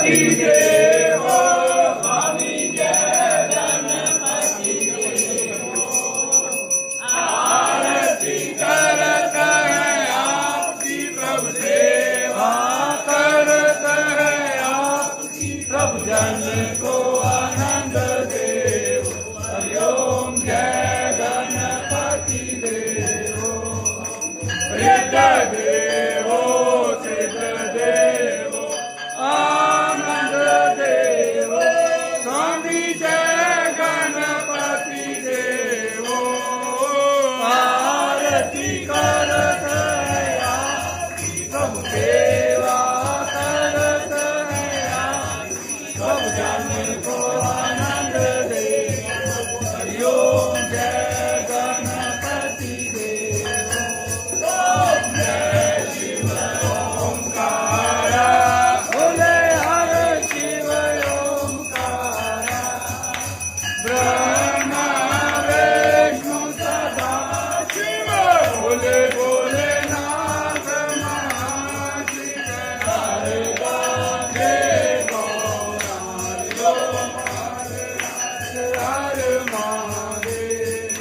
गणपती देव स्वामी जय गणपती देव आरती करत है आपकी प्रभु सेवा करत है आपकी प्रभु जन को आनंद देव हरि ओम जय गणपति देव सिद्ध देवो सिद्ध देवो आनंद देवो स्वामी जय गणपति देवो आरती करत है आपकी प्रभु सेवा करत है आपकी प्रभु जन को आनंद देवो हरि ओम जय गणपति देवो ओम जय शिव ओंकार बोले हर शिव ओंकार ब्रह्मा विष्णु सदा शिव बोले बोले नाथ महाशिव हरे गांगे गौरांग हर महादेव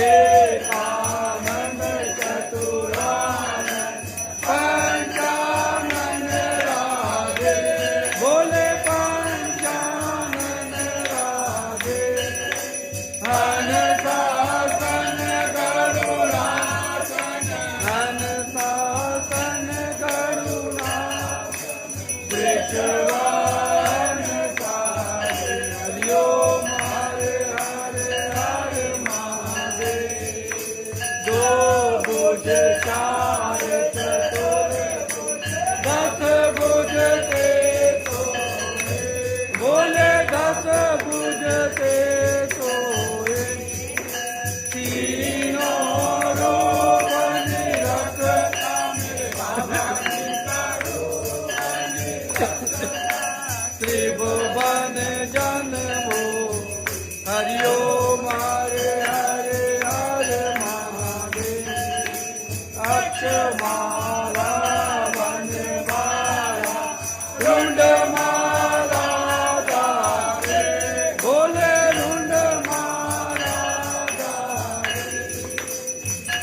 एकानंद चतुरानंद पंचानन राधे बोले पंचानन राधे हनसासन गरुड़ासन हनसासन गरुड़ासन वृषवाहन सारे हरि ओम हरे हरे हरे महादेव दो भुज चार चतुर दस भुज ते सोए बोले दस भुज ते सोए तीनों रूप निरखता त्रिभुवन जन हो हरि ओम हरे हरे हरे महादेव अक्षमाला वनमाला रुंडमाला धारे बोले रुंडमाला धारे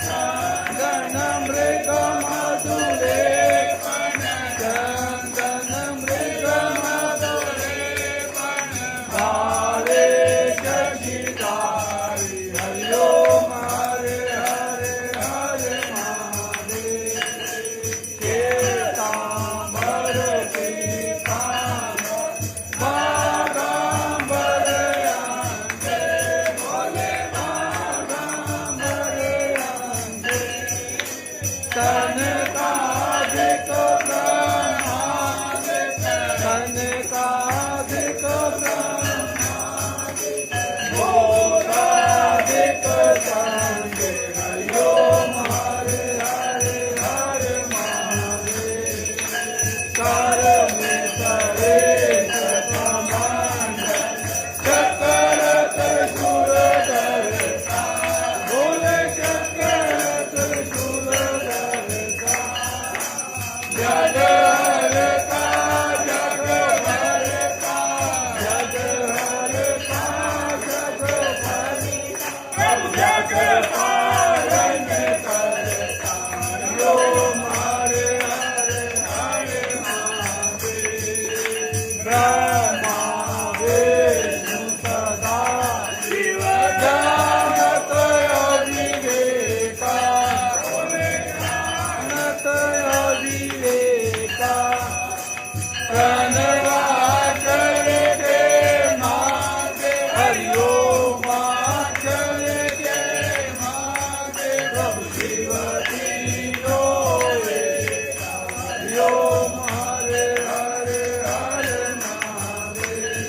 चंदन मृग मधुरे चंदन मृग मधुरे धारे शशिधारी हरि ओम हरे हरे हरे महादेव केतांबर पीतांबर बागांबर अंगे बोले बागांबर अंगे तनकाधिक ब्रह्मादिक तनकाधिक ब्रह्मादिक मोराधिक संगे हरि ओम हरे हरे हरे महादेव कर्मेतरे सतमंगल चक्ररथ सुरधरता बोले चक्ररथ सुरधरता जग हरता जग भरता जग हरता जग भरता जग पालन करता हरि ओम हरे हरे हरे महादेव ब्रह्मा विष्णु सदा शिव जानत अविवेका जानत अविवेका प्रणवाचर के मागे हरि ओम आचर के मागे प्रभु शिव तीनों एका हरि ओम हरे हरे हरे महादेव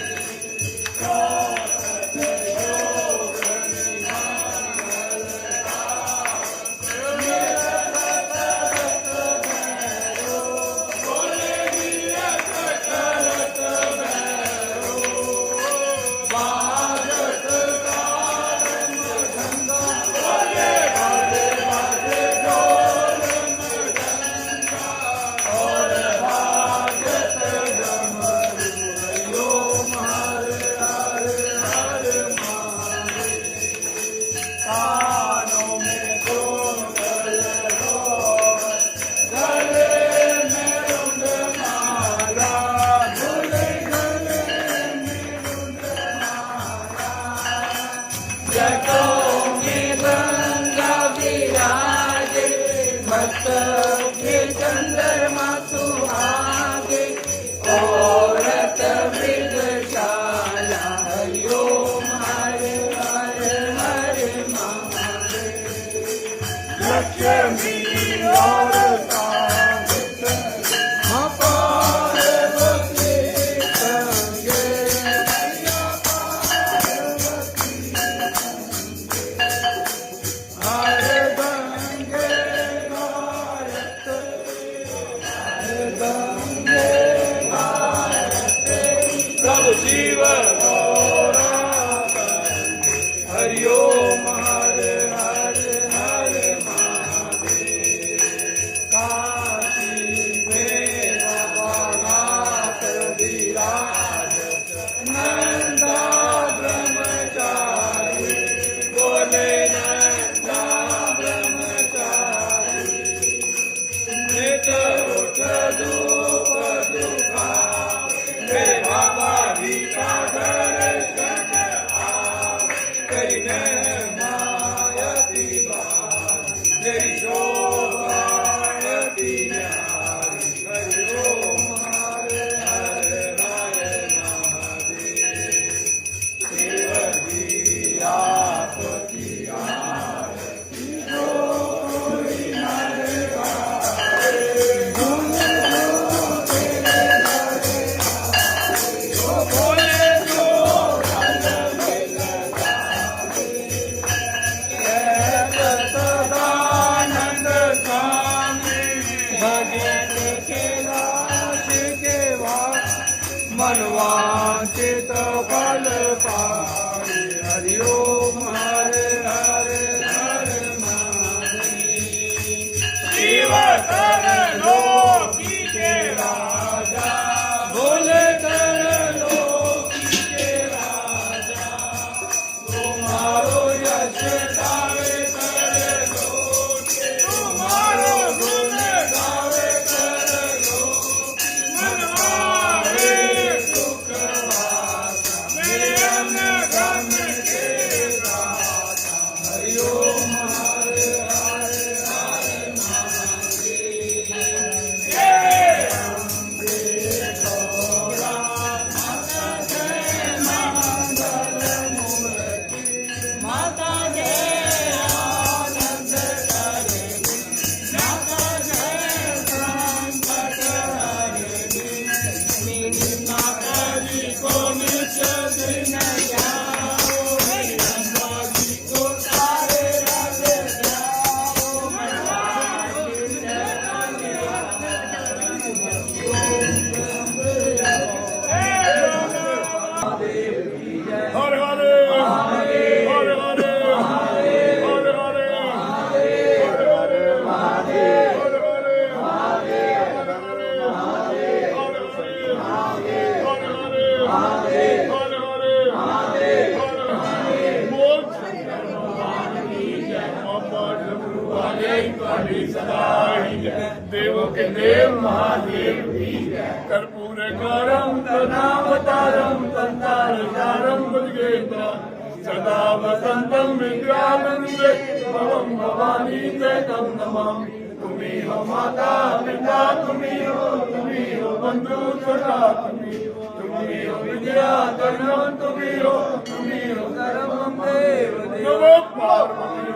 बोले मनवांचित फल पावे हरि ओम हरे हरे हरे महादेव शिव कर लोकी के राजा भोले कर लोकी के राजा तुम्हारो यश गावे कर लोके तुम्हारो गुण गावे कर लोके मनवावे सुख वासा मेरे अन्न धन के दाता हरि ओम हरे हरे हरे महादेव जय अम्बे गौरा माता जय मंगल मूर्ति माता जय आनंद करणी माता जय संकट हरणी मेरी माता जी को नित्य दिन जाओ मेरी अम्बा जी को सारे रात जाओ हर हर हर देव के देव महादेव की कर्पूर गौरम करुणावतारम संतारसारम भुजगेन्द्र सदा वसंतम विद्यानंदे भवम भवानी तम नमामि तुम्ही हो माता पिता तुम्ही हो बंधु सखा तुम्ही हो विद्या धर्म तुम्ही हो सर्वम देव देव पार्वती